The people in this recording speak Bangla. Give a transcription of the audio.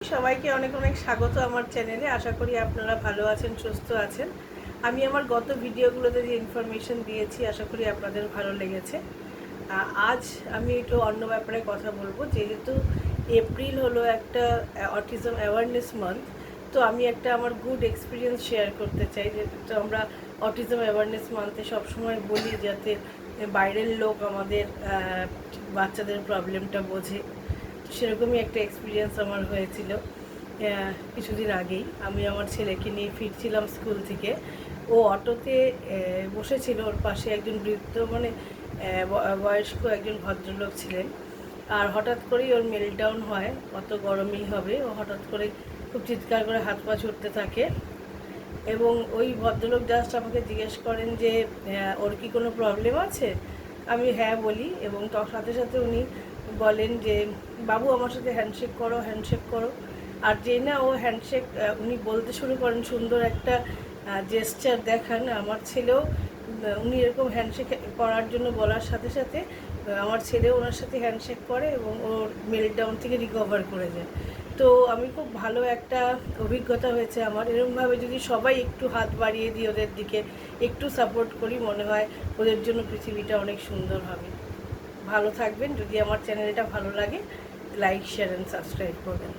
সবাইকে অনেক অনেক স্বাগত আমার চ্যানেলে। আশা করি আপনারা ভালো আছেন, সুস্থ আছেন। আমি আমার গত ভিডিওগুলোতে যে ইনফরমেশন দিয়েছি আশা করি আপনাদের ভালো লেগেছে। আজ আমি একটু অন্য ব্যাপারে কথা বলবো। যেহেতু এপ্রিল হলো একটা অটিজম অ্যাওয়ারনেস মান্থ, তো আমি একটা আমার গুড এক্সপিরিয়েন্স শেয়ার করতে চাই। যেহেতু আমরা অটিজম অ্যাওয়ারনেস মান্থে সবসময় বলি যাতে বাইরের লোক আমাদের বাচ্চাদের প্রবলেমটা বোঝে। সেরকমই একটা এক্সপিরিয়েন্স আমার হয়েছিল কিছুদিন আগেই। আমি আমার ছেলেকে নিয়ে ফিরছিলাম স্কুল থেকে। ও অটোতে বসেছিল, ওর পাশে একজন বৃদ্ধ বয়স্ক একজন ভদ্রলোক ছিলেন। আর হঠাৎ করেই ওর মেলটাউন হয়, অত গরমই হবে, ও হঠাৎ করে খুব চিৎকার করে হাত পা ছুটতে থাকে। এবং ওই ভদ্রলোক জাস্ট আমাকে জিজ্ঞেস করেন যে ওর কি কোনো প্রবলেম আছে। আমি হ্যাঁ বলি, এবং তার সাথে সাথে উনি বলেন যে বাবু আমার সাথে হ্যান্ডশেক করো, হ্যান্ডশেক করো। আর যে না ও হ্যান্ডশেক উনি বলতে শুরু করেন, সুন্দর একটা জেস্চার দেখান। আমার ছেলেও উনি এরকম হ্যান্ডশেক করার জন্য বলার সাথে সাথে আমার ছেলেও ওনার সাথে হ্যান্ডশেক করে এবং ওর মেলটাউন থেকে রিকভার করে যায়। তো আমি খুব ভালো একটা অভিজ্ঞতা হয়েছে আমার। এরকমভাবে যদি সবাই একটু হাত বাড়িয়ে দিই ওদের দিকে, একটু সাপোর্ট করি, মনে হয় ওদের জন্য পৃথিবীটা অনেক সুন্দর হবে। ভালো থাকবেন। যদি আমার চ্যানেলটা ভালো লাগে, লাইক, শেয়ার অ্যান্ড সাবস্ক্রাইব করবেন।